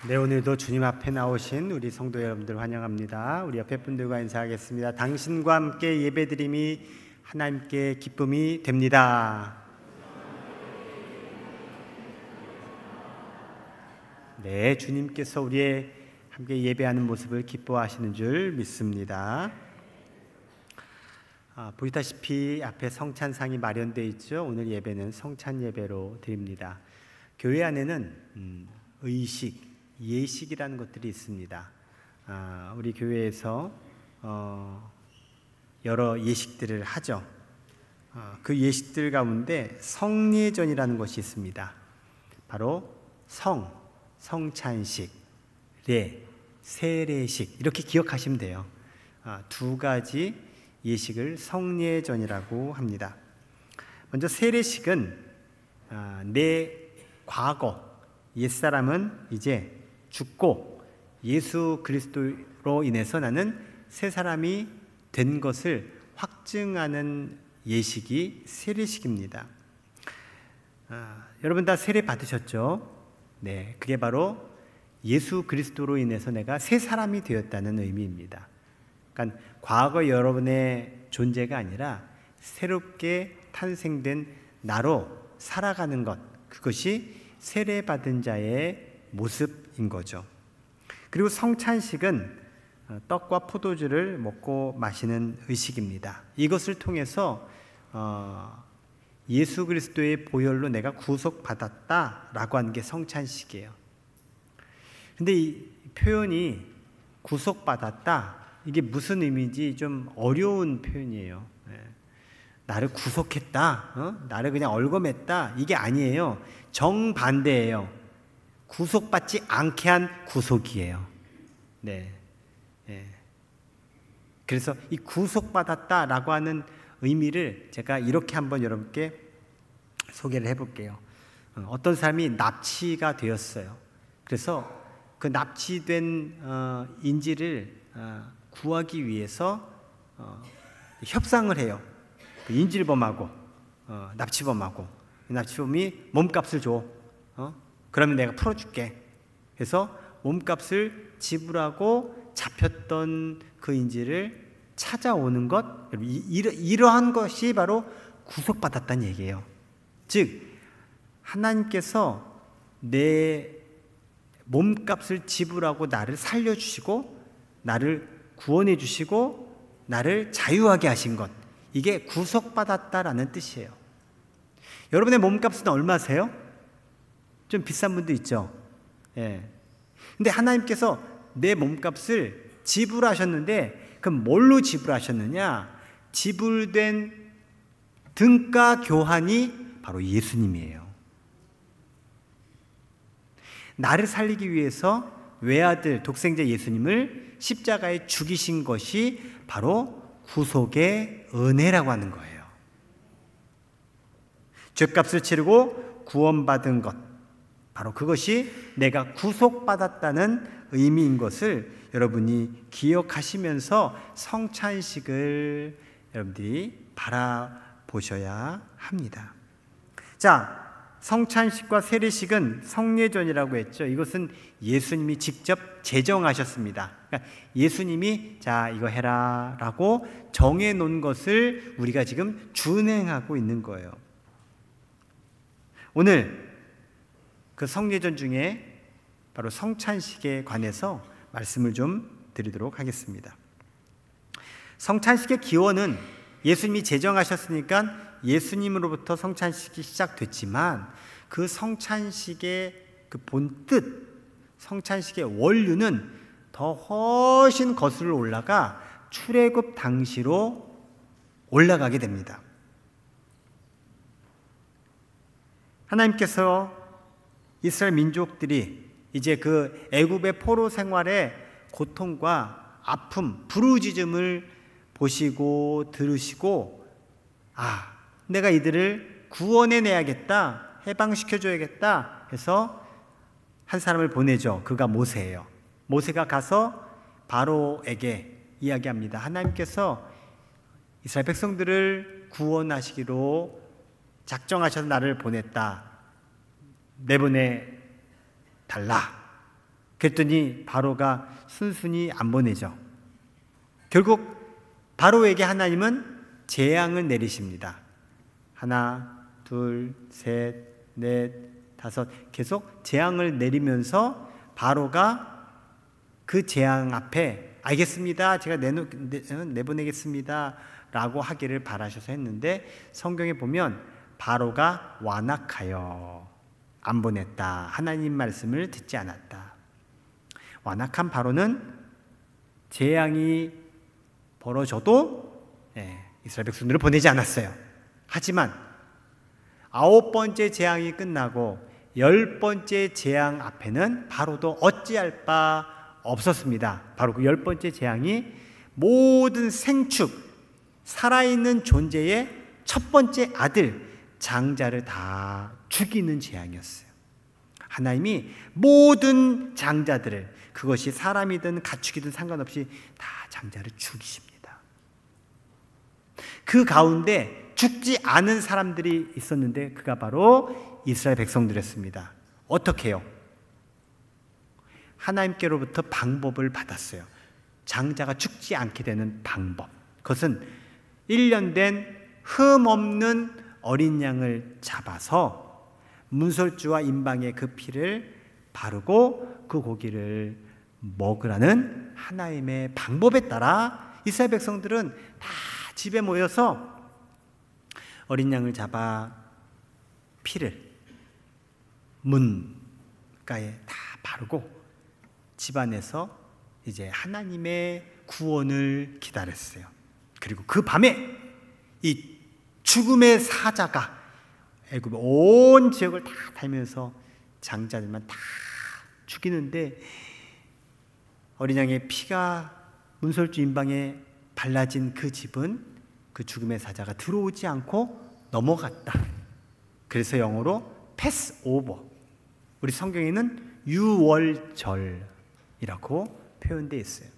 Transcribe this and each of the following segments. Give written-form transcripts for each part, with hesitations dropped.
네, 오늘도 주님 앞에 나오신 우리 성도 여러분들 환영합니다. 우리 옆에 분들과 인사하겠습니다. 당신과 함께 예배드림이 하나님께 기쁨이 됩니다. 네, 주님께서 우리의 함께 예배하는 모습을 기뻐하시는 줄 믿습니다. 보시다시피 앞에 성찬상이 마련되어 있죠. 오늘 예배는 성찬 예배로 드립니다. 교회 안에는 의식, 예식이라는 것들이 있습니다. 우리 교회에서 여러 예식들을 하죠. 그 예식들 가운데 성례전이라는 것이 있습니다. 바로 성찬식, 세례식 이렇게 기억하시면 돼요. 두 가지 예식을 성례전이라고 합니다. 먼저 세례식은 내 과거, 옛사람은 이제 죽고 예수 그리스도로 인해서 나는 새 사람이 된 것을 확증하는 예식이 세례식입니다. 여러분 다 세례 받으셨죠? 네, 그게 바로 예수 그리스도로 인해서 내가 새 사람이 되었다는 의미입니다. 그러니까 과거 여러분의 존재가 아니라 새롭게 탄생된 나로 살아가는 것, 그것이 세례 받은 자의 모습인 거죠. 그리고 성찬식은 떡과 포도주를 먹고 마시는 의식입니다. 이것을 통해서 예수 그리스도의 보혈로 내가 구속받았다라고 하는 게 성찬식이에요. 근데 이 표현이 구속받았다, 이게 무슨 의미인지 좀 어려운 표현이에요. 나를 구속했다, 나를 그냥 얼검했다, 이게 아니에요. 정반대예요. 구속받지 않게 한 구속이에요. 네. 그래서 이 구속받았다라고 하는 의미를 제가 이렇게 한번 여러분께 소개를 해볼게요. 어떤 사람이 납치가 되었어요. 그래서 그 납치된 인질을 구하기 위해서 협상을 해요. 그 인질범하고 납치범하고, 납치범이 몸값을 줘. 그러면 내가 풀어줄게. 그래서 몸값을 지불하고 잡혔던 그 인질을 찾아오는 것, 이러한 것이 바로 구속받았다는 얘기예요. 즉 하나님께서 내 몸값을 지불하고 나를 살려주시고 나를 구원해 주시고 나를 자유하게 하신 것, 이게 구속받았다라는 뜻이에요. 여러분의 몸값은 얼마세요? 좀 비싼 분도 있죠. 근데 하나님께서 내 몸값을 지불하셨는데, 그럼 뭘로 지불하셨느냐? 지불된 등가 교환이 바로 예수님이에요. 나를 살리기 위해서 외아들 독생자 예수님을 십자가에 죽이신 것이 바로 구속의 은혜라고 하는 거예요. 죄값을 치르고 구원받은 것, 바로 그것이 내가 구속받았다는 의미인 것을 여러분이 기억하시면서 성찬식을 여러분들이 바라보셔야 합니다. 자, 성찬식과 세례식은 성례전이라고 했죠. 이것은 예수님이 직접 제정하셨습니다. 그러니까 예수님이 자, 이거 해라 라고 정해놓은 것을 우리가 지금 준행하고 있는 거예요. 오늘 그 성례전 중에 바로 성찬식에 관해서 말씀을 좀 드리도록 하겠습니다. 성찬식의 기원은 예수님이 제정하셨으니까 예수님으로부터 성찬식이 시작됐지만, 그 성찬식의 그 본뜻, 성찬식의 원류는 더 훨씬 거슬러 올라가 출애굽 당시로 올라가게 됩니다. 하나님께서 이스라엘 민족들이 이제 그 애굽의 포로 생활의 고통과 아픔, 부르짖음을 보시고 들으시고, 내가 이들을 구원해내야겠다, 해방시켜줘야겠다 해서 한 사람을 보내죠. 그가 모세예요. 모세가 가서 바로에게 이야기합니다. 하나님께서 이스라엘 백성들을 구원하시기로 작정하셔서 나를 보냈다. 내보내 달라. 그랬더니 바로가 순순히 안 보내죠. 결국 바로에게 하나님은 재앙을 내리십니다. 하나, 둘, 셋, 넷, 다섯, 계속 재앙을 내리면서 바로가 그 재앙 앞에 알겠습니다, 제가 내보내겠습니다 라고 하기를 바라셔서 했는데, 성경에 보면 바로가 완악하여 안 보냈다, 하나님 말씀을 듣지 않았다. 완악한 바로는 재앙이 벌어져도 이스라엘 백성들을 보내지 않았어요. 하지만 9번째 재앙이 끝나고 10번째 재앙 앞에는 바로도 어찌할 바 없었습니다. 바로 그 10번째 재앙이 모든 생축, 살아있는 존재의 첫 번째 아들, 장자를 다 죽이는 재앙이었어요. 하나님이 모든 장자들을, 그것이 사람이든 가축이든 상관없이 다 장자를 죽이십니다. 그 가운데 죽지 않은 사람들이 있었는데 그가 바로 이스라엘 백성들이었습니다. 어떻게 해요? 하나님께로부터 방법을 받았어요. 장자가 죽지 않게 되는 방법. 그것은 1년 된 흠 없는 어린 양을 잡아서 문설주와 임방의 그 피를 바르고 그 고기를 먹으라는 하나님의 방법에 따라 이스라엘 백성들은 다 집에 모여서 어린 양을 잡아 피를 문가에 다 바르고 집안에서 이제 하나님의 구원을 기다렸어요. 그리고 그 밤에 이 죽음의 사자가 애굽의 온 지역을 다 달면서 장자들만 다 죽이는데, 어린 양의 피가 문설주 임방에 발라진 그 집은 그 죽음의 사자가 들어오지 않고 넘어갔다. 그래서 영어로 패스 오버, 우리 성경에는 유월절이라고 표현되어 있어요.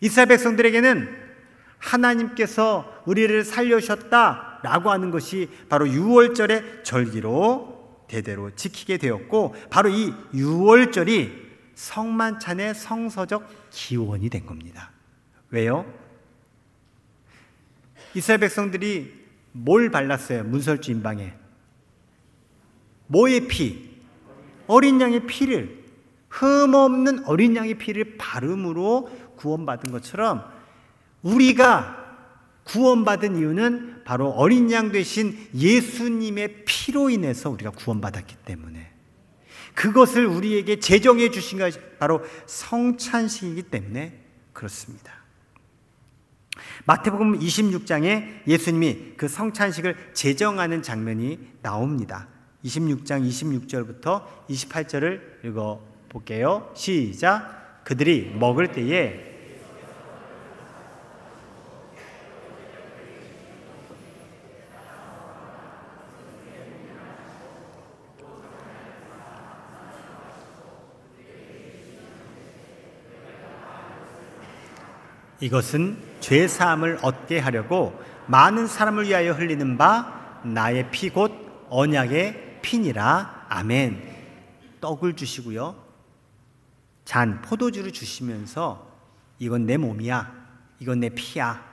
이스라엘 백성들에게는 하나님께서 우리를 살려주셨다라고 하는 것이 바로 유월절의 절기로 대대로 지키게 되었고, 바로 이 유월절이 성만찬의 성서적 기원이 된 겁니다. 왜요? 이스라엘 백성들이 뭘 발랐어요? 문설주 임방에 뭐의 피? 어린 양의 피를, 흠없는 어린 양의 피를 바름으로 구원받은 것처럼 우리가 구원받은 이유는 바로 어린 양 되신 예수님의 피로 인해서 우리가 구원받았기 때문에, 그것을 우리에게 제정해 주신 것이 바로 성찬식이기 때문에 그렇습니다. 마태복음 26장에 예수님이 그 성찬식을 제정하는 장면이 나옵니다. 26장 26절부터 28절을 읽어볼게요. 시작. 그들이 먹을 때에 이것은 죄사함을 얻게 하려고 많은 사람을 위하여 흘리는 바 나의 피 곧 언약의 피니라. 아멘. 떡을 주시고요, 잔 포도주를 주시면서 이건 내 몸이야, 이건 내 피야,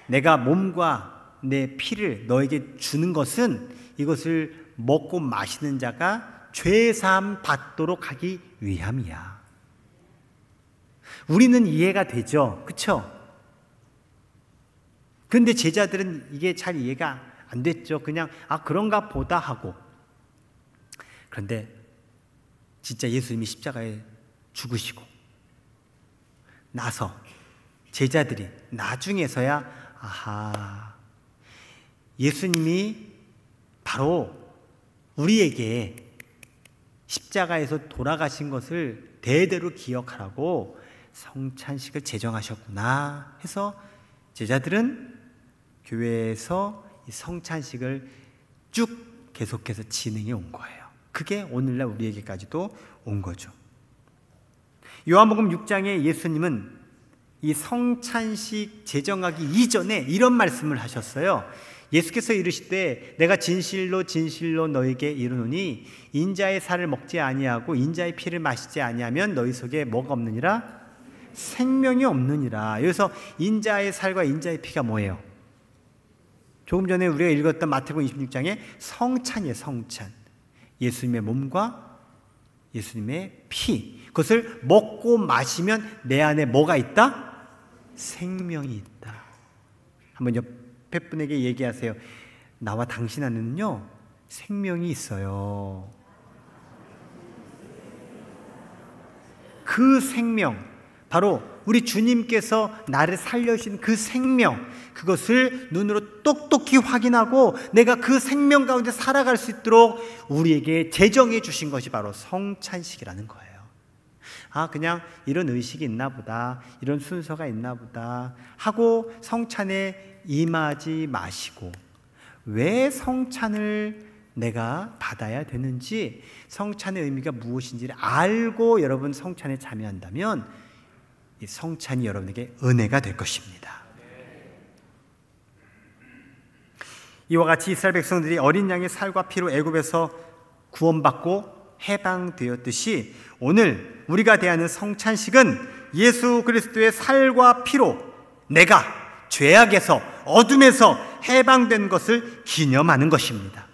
내가 몸과 내 피를 너에게 주는 것은 이것을 먹고 마시는 자가 죄사함 받도록 하기 위함이야. 우리는 이해가 되죠, 그렇죠? 그런데 제자들은 이게 잘 이해가 안 됐죠. 그냥 그런가 보다 하고. 그런데 진짜 예수님이 십자가에 죽으시고 나서 제자들이 나중에서야 아하, 예수님이 바로 우리에게 십자가에서 돌아가신 것을 대대로 기억하라고 성찬식을 제정하셨구나 해서 제자들은 교회에서 이 성찬식을 쭉 계속해서 진행해 온 거예요. 그게 오늘날 우리에게까지도 온 거죠. 요한복음 6장에 예수님은 이 성찬식 제정하기 이전에 이런 말씀을 하셨어요. 예수께서 이르시되 내가 진실로 진실로 너에게 이르노니 인자의 살을 먹지 아니하고 인자의 피를 마시지 아니하면 너희 속에 뭐가 없느니라? 생명이 없느니라. 여기서 인자의 살과 인자의 피가 뭐예요? 조금 전에 우리가 읽었던 마태복음 26장의 성찬이에요. 성찬. 예수님의 몸과 예수님의 피, 그것을 먹고 마시면 내 안에 뭐가 있다? 생명이 있다. 한번 옆에 분에게 얘기하세요. 나와 당신 안에는요 생명이 있어요. 그 생명, 바로 우리 주님께서 나를 살려주신 그 생명, 그것을 눈으로 똑똑히 확인하고 내가 그 생명 가운데 살아갈 수 있도록 우리에게 제정해 주신 것이 바로 성찬식이라는 거예요. 아, 그냥 이런 의식이 있나 보다, 이런 순서가 있나 보다 하고 성찬에 임하지 마시고, 왜 성찬을 내가 받아야 되는지, 성찬의 의미가 무엇인지를 알고 여러분 성찬에 참여한다면 이 성찬이 여러분에게 은혜가 될 것입니다. 이와 같이 이스라엘 백성들이 어린 양의 살과 피로 애굽에서 구원받고 해방되었듯이 오늘 우리가 대하는 성찬식은 예수 그리스도의 살과 피로 내가 죄악에서 어둠에서 해방된 것을 기념하는 것입니다.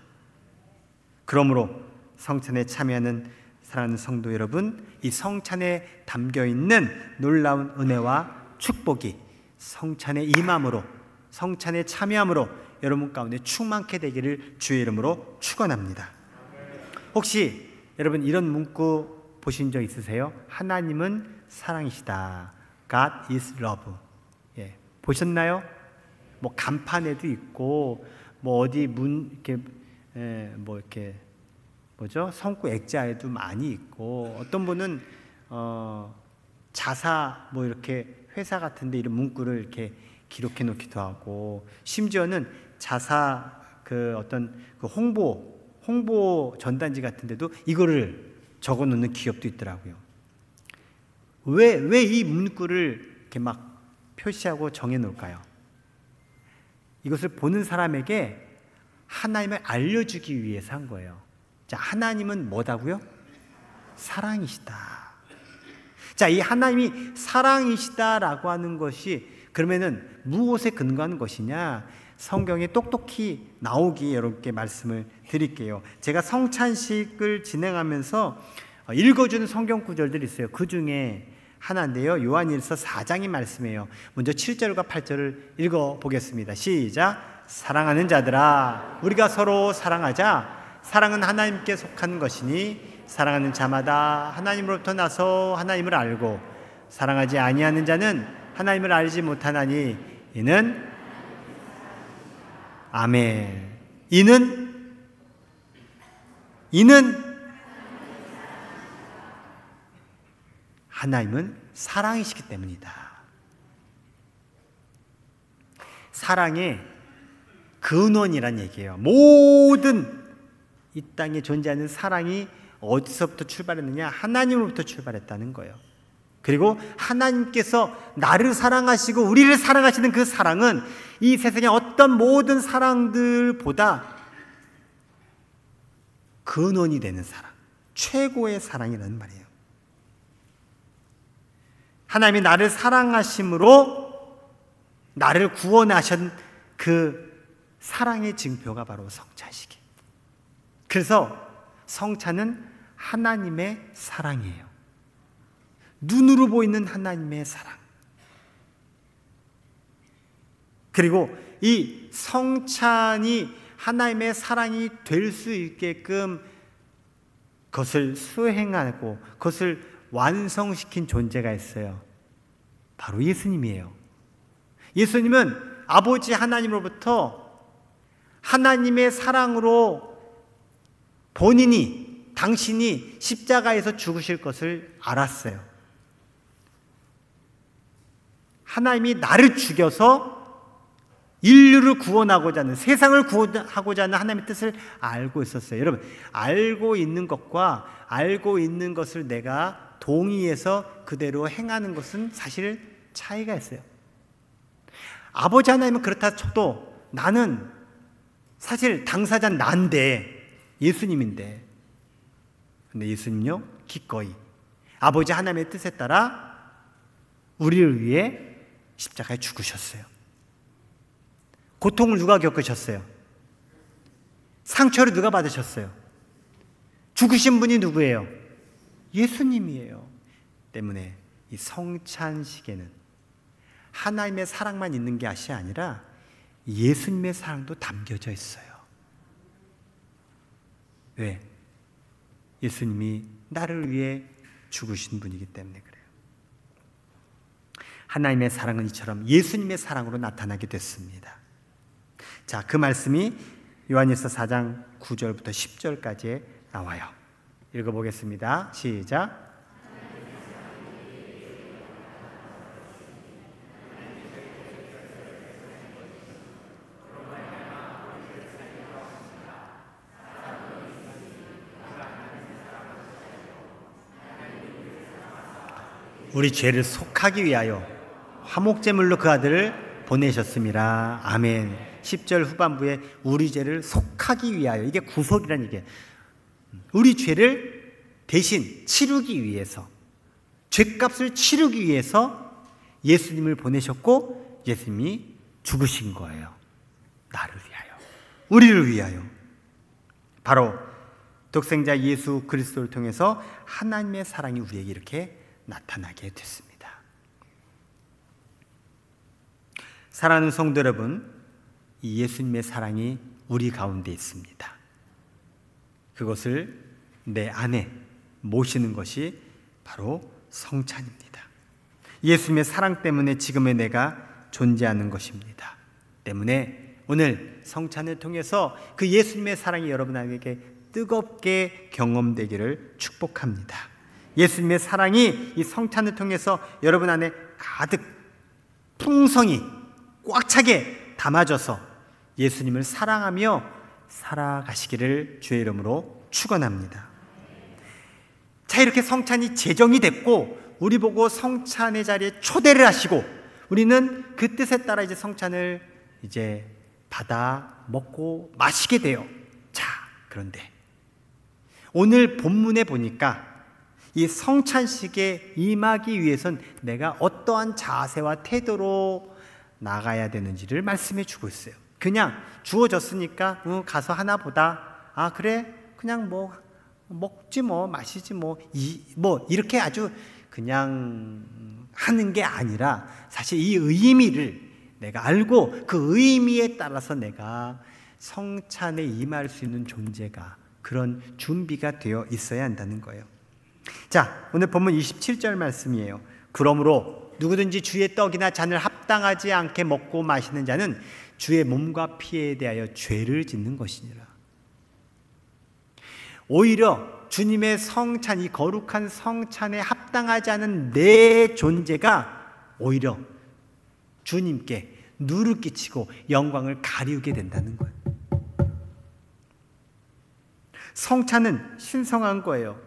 그러므로 성찬에 참여하는 사랑하는 성도 여러분, 이 성찬에 담겨있는 놀라운 은혜와 축복이 성찬에 임함으로, 성찬에 참여함으로 여러분 가운데 충만케 되기를 주의 이름으로 축원합니다. 혹시 여러분 이런 문구 보신 적 있으세요? 하나님은 사랑이시다. God is love. 예, 보셨나요? 뭐 간판에도 있고, 뭐 어디 이렇게 뭐 이렇게 뭐죠? 성구 액자에도 많이 있고, 어떤 분은 자사 뭐 이렇게 회사 같은데 이런 문구를 이렇게 기록해 놓기도 하고, 심지어는 자사 그 어떤 그 홍보 전단지 같은데도 이거를 적어 놓는 기업도 있더라고요. 왜 이 문구를 이렇게 막 표시하고 정해 놓을까요? 이것을 보는 사람에게 하나님을 알려주기 위해서 한 거예요. 자, 하나님은 뭐다고요? 사랑이시다. 자, 이 하나님이 사랑이시다라고 하는 것이 그러면은 무엇에 근거하는 것이냐? 성경에 똑똑히 나오기 여러분께 말씀을 드릴게요. 제가 성찬식을 진행하면서 읽어주는 성경 구절들이 있어요. 그 중에 하나인데요, 요한일서 4장의 말씀이에요. 먼저 7절과 8절을 읽어보겠습니다. 시작. 사랑하는 자들아, 우리가 서로 사랑하자. 사랑은 하나님께 속한 것이니 사랑하는 자마다 하나님으로부터 나서 하나님을 알고, 사랑하지 아니하는 자는 하나님을 알지 못하나니 이는 아멘. 이는 하나님은 사랑이시기 때문이다. 사랑의 근원이란 얘기예요. 모든 이 땅에 존재하는 사랑이 어디서부터 출발했느냐? 하나님으로부터 출발했다는 거예요. 그리고 하나님께서 나를 사랑하시고 우리를 사랑하시는 그 사랑은 이 세상의 어떤 모든 사랑들보다 근원이 되는 사랑, 최고의 사랑이라는 말이에요. 하나님이 나를 사랑하심으로 나를 구원하신 그 사랑의 증표가 바로 성찬식이에요. 그래서 성찬은 하나님의 사랑이에요. 눈으로 보이는 하나님의 사랑. 그리고 이 성찬이 하나님의 사랑이 될 수 있게끔 그것을 수행하고 그것을 완성시킨 존재가 있어요. 바로 예수님이에요. 예수님은 아버지 하나님으로부터 하나님의 사랑으로 본인이, 당신이 십자가에서 죽으실 것을 알았어요. 하나님이 나를 죽여서 인류를 구원하고자 하는, 세상을 구원하고자 하는 하나님의 뜻을 알고 있었어요. 여러분, 알고 있는 것과 알고 있는 것을 내가 동의해서 그대로 행하는 것은 사실 차이가 있어요. 아버지 하나님은 그렇다 쳐도 나는 사실 당사자는 난데, 예수님인데. 근데 예수님요, 기꺼이 아버지 하나님의 뜻에 따라 우리를 위해 십자가에 죽으셨어요. 고통을 누가 겪으셨어요? 상처를 누가 받으셨어요? 죽으신 분이 누구예요? 예수님이에요. 때문에 이 성찬식에는 하나님의 사랑만 있는 게 아니라 예수님의 사랑도 담겨져 있어요. 왜? 예수님이 나를 위해 죽으신 분이기 때문에 그래요. 하나님의 사랑은 이처럼 예수님의 사랑으로 나타나게 됐습니다. 자, 그 말씀이 요한일서 4장 9절부터 10절까지 나와요. 읽어보겠습니다. 시작. 우리 죄를 속하기 위하여 화목제물로 그 아들을 보내셨습니다. 아멘. 10절 후반부에 우리 죄를 속하기 위하여, 이게 구속이란 얘기예요. 우리 죄를 대신 치르기 위해서, 죄값을 치르기 위해서 예수님을 보내셨고 예수님이 죽으신 거예요. 나를 위하여, 우리를 위하여. 바로 독생자 예수 그리스도를 통해서 하나님의 사랑이 우리에게 이렇게 나타나게 됐습니다. 사랑하는 성도 여러분, 이 예수님의 사랑이 우리 가운데 있습니다. 그것을 내 안에 모시는 것이 바로 성찬입니다. 예수님의 사랑 때문에 지금의 내가 존재하는 것입니다. 때문에 오늘 성찬을 통해서 그 예수님의 사랑이 여러분에게 뜨겁게 경험되기를 축복합니다. 예수님의 사랑이 이 성찬을 통해서 여러분 안에 가득 풍성히 꽉 차게 담아져서 예수님을 사랑하며 살아가시기를 주의 이름으로 축원합니다. 자, 이렇게 성찬이 제정이 됐고 우리 보고 성찬의 자리에 초대를 하시고 우리는 그 뜻에 따라 이제 성찬을 이제 받아 먹고 마시게 돼요. 자, 그런데 오늘 본문에 보니까 이 성찬식에 임하기 위해선 내가 어떠한 자세와 태도로 나가야 되는지를 말씀해 주고 있어요. 그냥 주어졌으니까 가서 하나 보다, 아 그래 그냥 뭐 먹지 뭐 마시지 뭐 이렇게 아주 그냥 하는 게 아니라 사실 이 의미를 내가 알고 그 의미에 따라서 내가 성찬에 임할 수 있는 존재가, 그런 준비가 되어 있어야 한다는 거예요. 자, 오늘 본문 27절 말씀이에요. 그러므로 누구든지 주의 떡이나 잔을 합당하지 않게 먹고 마시는 자는 주의 몸과 피에 대하여 죄를 짓는 것이니라. 오히려 주님의 성찬, 이 거룩한 성찬에 합당하지 않은 내 존재가 오히려 주님께 누를 끼치고 영광을 가리우게 된다는 거예요. 성찬은 신성한 거예요.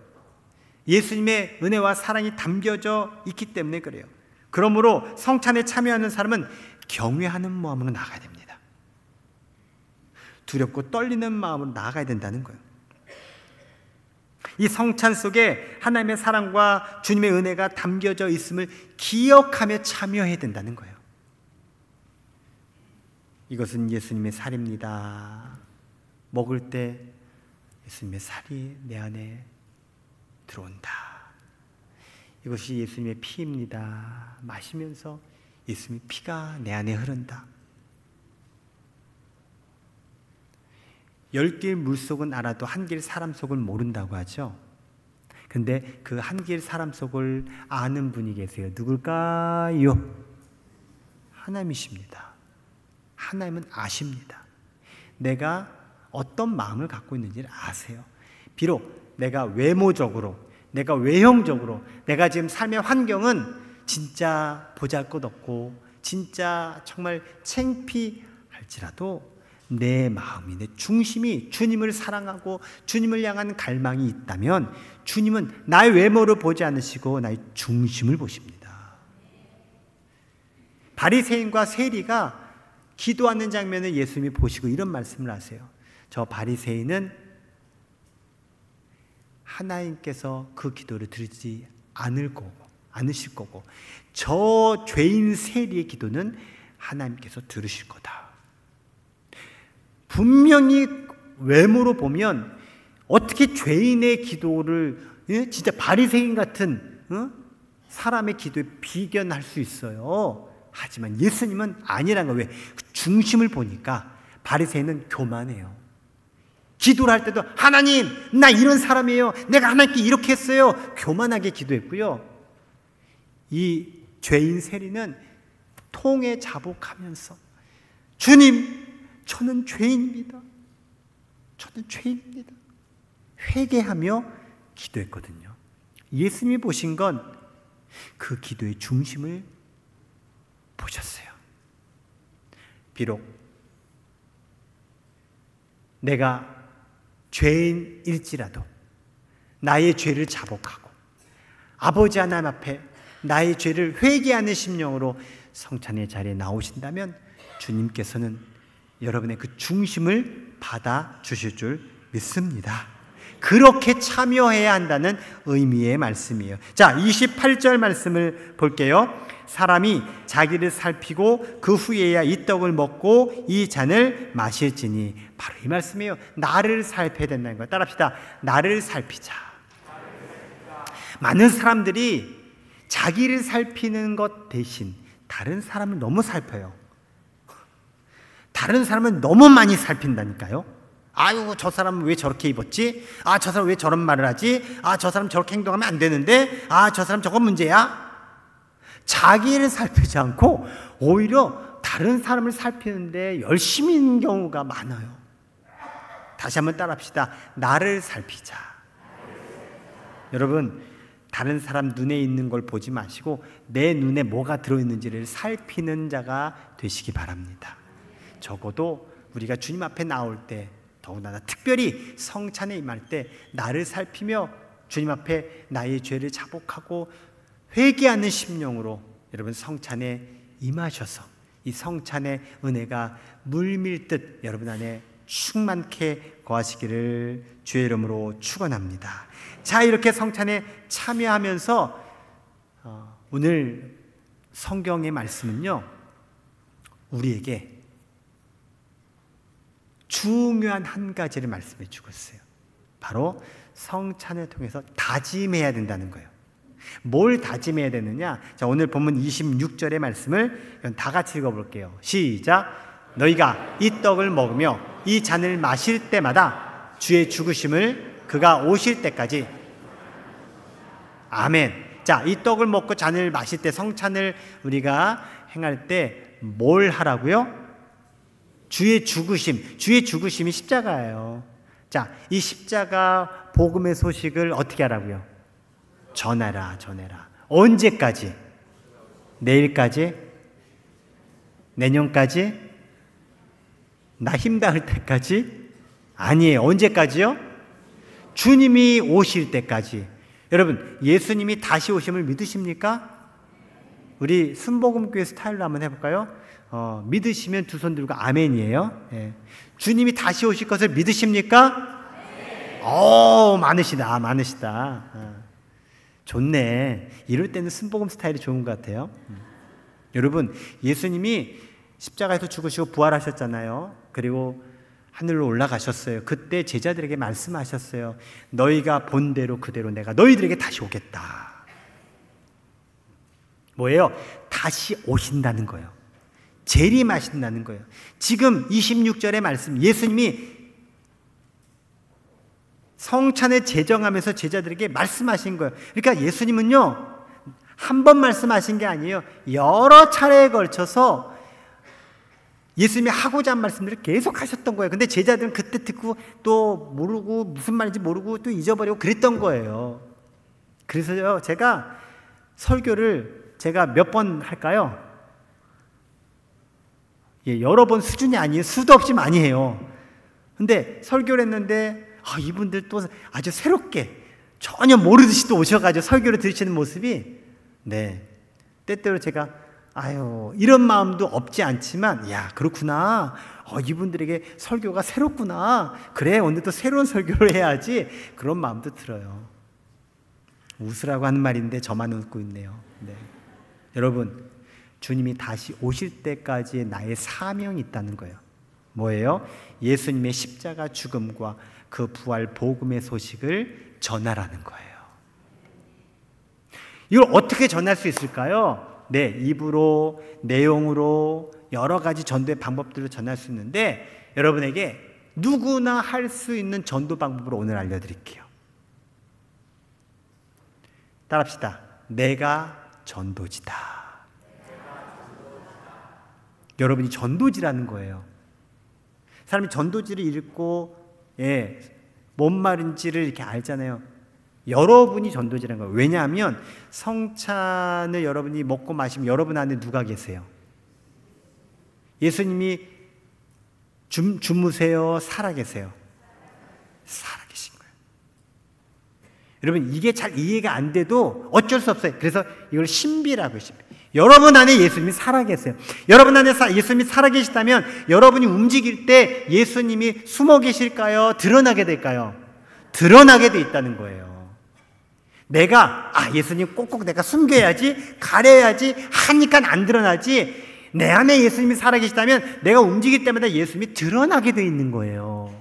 예수님의 은혜와 사랑이 담겨져 있기 때문에 그래요. 그러므로 성찬에 참여하는 사람은 경외하는 마음으로 나아가야 됩니다. 두렵고 떨리는 마음으로 나아가야 된다는 거예요. 이 성찬 속에 하나님의 사랑과 주님의 은혜가 담겨져 있음을 기억하며 참여해야 된다는 거예요. 이것은 예수님의 살입니다. 먹을 때 예수님의 살이 내 안에 들어온다. 이것이 예수님의 피입니다. 마시면서 예수님의 피가 내 안에 흐른다. 10길 물속은 알아도 한 길 사람 속은 모른다고 하죠. 근데 그 한 길 사람 속을 아는 분이 계세요. 누굴까요? 하나님이십니다. 하나님은 아십니다. 내가 어떤 마음을 갖고 있는지를 아세요. 비록 내가 외모적으로, 내가 외형적으로, 내가 지금 삶의 환경은 진짜 보잘것없고 진짜 정말 창피할지라도 내 마음이, 내 중심이 주님을 사랑하고 주님을 향한 갈망이 있다면 주님은 나의 외모를 보지 않으시고 나의 중심을 보십니다. 바리새인과 세리가 기도하는 장면을 예수님이 보시고 이런 말씀을 하세요. 저 바리새인은 하나님께서 그 기도를 들으지 않으실 거고 저 죄인 세리의 기도는 하나님께서 들으실 거다. 분명히 외모로 보면 어떻게 죄인의 기도를 진짜 바리새인 같은 사람의 기도에 비견할 수 있어요. 하지만 예수님은 아니란 거예요. 왜? 중심을 보니까 바리새인은 교만해요. 기도를 할 때도 하나님, 나 이런 사람이에요. 내가 하나님께 이렇게 했어요. 교만하게 기도했고요. 이 죄인 세리는 통에 자복하면서 주님, 저는 죄인입니다. 저는 죄인입니다. 회개하며 기도했거든요. 예수님이 보신 건 그 기도의 중심을 보셨어요. 비록 내가 죄인일지라도 나의 죄를 자복하고 아버지 하나님 앞에 나의 죄를 회개하는 심령으로 성찬의 자리에 나오신다면 주님께서는 여러분의 그 중심을 받아주실 줄 믿습니다. 그렇게 참여해야 한다는 의미의 말씀이에요. 자, 28절 말씀을 볼게요. 사람이 자기를 살피고 그 후에야 이 떡을 먹고 이 잔을 마실지니, 바로 이 말씀이에요. 나를 살펴야 된다는 거예요. 따라합시다. 나를 살피자. 많은 사람들이 자기를 살피는 것 대신 다른 사람을 너무 살펴요. 다른 사람은 너무 많이 살핀다니까요. 아유, 저 사람은 왜 저렇게 입었지? 아, 저 사람 왜 저런 말을 하지? 아, 저 사람 저렇게 행동하면 안 되는데? 아, 저 사람 저건 문제야? 자기를 살피지 않고 오히려 다른 사람을 살피는데 열심히 있는 경우가 많아요. 다시 한번 따라합시다. 나를 살피자. 여러분, 다른 사람 눈에 있는 걸 보지 마시고 내 눈에 뭐가 들어있는지를 살피는 자가 되시기 바랍니다. 적어도 우리가 주님 앞에 나올 때, 더군다나 특별히 성찬에 임할 때 나를 살피며 주님 앞에 나의 죄를 자복하고 회개하는 심령으로 여러분 성찬에 임하셔서 이 성찬의 은혜가 물밀듯 여러분 안에 충만케 거하시기를 주의 이름으로 축원합니다. 자, 이렇게 성찬에 참여하면서 오늘 성경의 말씀은요, 우리에게 중요한 한 가지를 말씀해 주고 있어요. 바로 성찬을 통해서 다짐해야 된다는 거예요. 뭘 다짐해야 되느냐? 자, 오늘 본문 26절의 말씀을 다 같이 읽어볼게요. 시작. 너희가 이 떡을 먹으며 이 잔을 마실 때마다 주의 죽으심을 그가 오실 때까지. 아멘. 자, 이 떡을 먹고 잔을 마실 때, 성찬을 우리가 행할 때 뭘 하라고요? 주의 죽으심, 주의 죽으심이 십자가예요. 자, 이 십자가 복음의 소식을 어떻게 하라고요? 전해라, 전해라. 언제까지? 내일까지? 내년까지? 나 힘닿을 때까지? 아니에요. 언제까지요? 주님이 오실 때까지. 여러분, 예수님이 다시 오심을 믿으십니까? 우리 순복음교회 스타일로 한번 해볼까요? 믿으시면 두 손 들고 아멘이에요. 예. 주님이 다시 오실 것을 믿으십니까? 네. 많으시다. 좋네. 이럴 때는 순복음 스타일이 좋은 것 같아요. 여러분, 예수님이 십자가에서 죽으시고 부활하셨잖아요. 그리고 하늘로 올라가셨어요. 그때 제자들에게 말씀하셨어요. 너희가 본 대로 그대로 내가 너희들에게 다시 오겠다. 뭐예요? 다시 오신다는 거예요. 재림하신다는 거예요. 지금 26절의 말씀, 예수님이 성찬을 제정하면서 제자들에게 말씀하신 거예요. 그러니까 예수님은요, 한 번 말씀하신 게 아니에요. 여러 차례에 걸쳐서 예수님이 하고자 한 말씀들을 계속 하셨던 거예요. 근데 제자들은 그때 듣고 또 모르고 무슨 말인지 모르고 또 잊어버리고 그랬던 거예요. 그래서요, 제가 설교를 제가 몇 번 할까요? 예, 여러 번 수준이 아니에요. 수도 없이 많이 해요. 근데 설교를 했는데 이분들 또 아주 새롭게 전혀 모르듯이 또 오셔가지고 설교를 들으시는 모습이, 네, 때때로 제가 아유, 이런 마음도 없지 않지만, 야, 그렇구나. 이분들에게 설교가 새롭구나. 그래, 오늘도 새로운 설교를 해야지. 그런 마음도 들어요. 웃으라고 하는 말인데 저만 웃고 있네요. 네. 여러분, 주님이 다시 오실 때까지의 나의 사명이 있다는 거예요. 뭐예요? 예수님의 십자가 죽음과 그 부활 복음의 소식을 전하라는 거예요. 이걸 어떻게 전할 수 있을까요? 네, 입으로, 내용으로 여러 가지 전도의 방법들을 전할 수 있는데 여러분에게 누구나 할 수 있는 전도 방법을 오늘 알려드릴게요. 따라합시다. 내가 전도지다. 여러분이 전도지라는 거예요. 사람이 전도지를 읽고 뭔 말인지를 이렇게 알잖아요. 여러분이 전도지라는 거예요. 왜냐하면 성찬을 여러분이 먹고 마시면 여러분 안에 누가 계세요? 예수님이 주무세요? 살아계세요? 살아계신 거예요. 여러분, 이게 잘 이해가 안 돼도 어쩔 수 없어요. 그래서 이걸 신비라고 해요. 신비. 여러분 안에 예수님이 살아계세요. 여러분 안에 예수님이 살아계시다면 여러분이 움직일 때 예수님이 숨어 계실까요? 드러나게 될까요? 드러나게 돼 있다는 거예요. 내가 예수님 꼭꼭 내가 숨겨야지, 가려야지 하니까 안 드러나지, 내 안에 예수님이 살아계시다면 내가 움직일 때마다 예수님이 드러나게 돼 있는 거예요.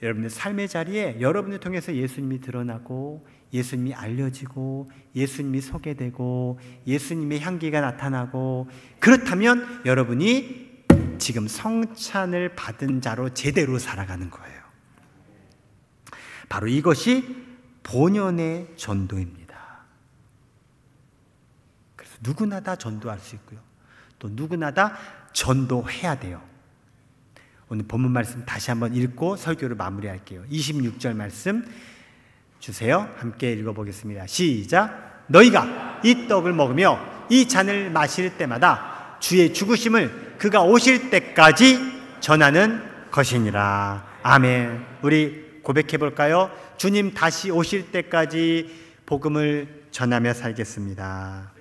여러분의 삶의 자리에 여러분을 통해서 예수님이 드러나고 예수님이 알려지고 예수님이 소개되고 예수님의 향기가 나타나고, 그렇다면 여러분이 지금 성찬을 받은 자로 제대로 살아가는 거예요. 바로 이것이 본연의 전도입니다. 그래서 누구나 다 전도할 수 있고요. 또 누구나 다 전도해야 돼요. 오늘 본문 말씀 다시 한번 읽고 설교를 마무리할게요. 26절 말씀 주세요. 함께 읽어보겠습니다. 시작. 너희가 이 떡을 먹으며 이 잔을 마실 때마다 주의 죽으심을 그가 오실 때까지 전하는 것이니라. 아멘. 우리 고백해 볼까요? 주님 다시 오실 때까지 복음을 전하며 살겠습니다.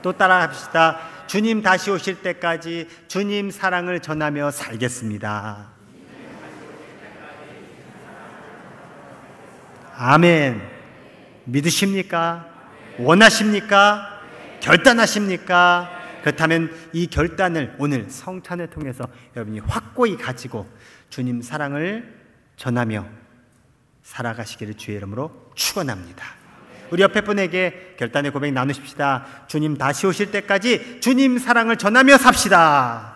또 따라 합시다. 주님 다시 오실 때까지 주님 사랑을 전하며 살겠습니다. 아멘. 믿으십니까? 원하십니까? 결단하십니까? 그렇다면 이 결단을 오늘 성찬을 통해서 여러분이 확고히 가지고 주님 사랑을 전하며 살아가시기를 주의 이름으로 축원합니다. 우리 옆에 분에게 결단의 고백 나누십시다. 주님 다시 오실 때까지 주님 사랑을 전하며 삽시다.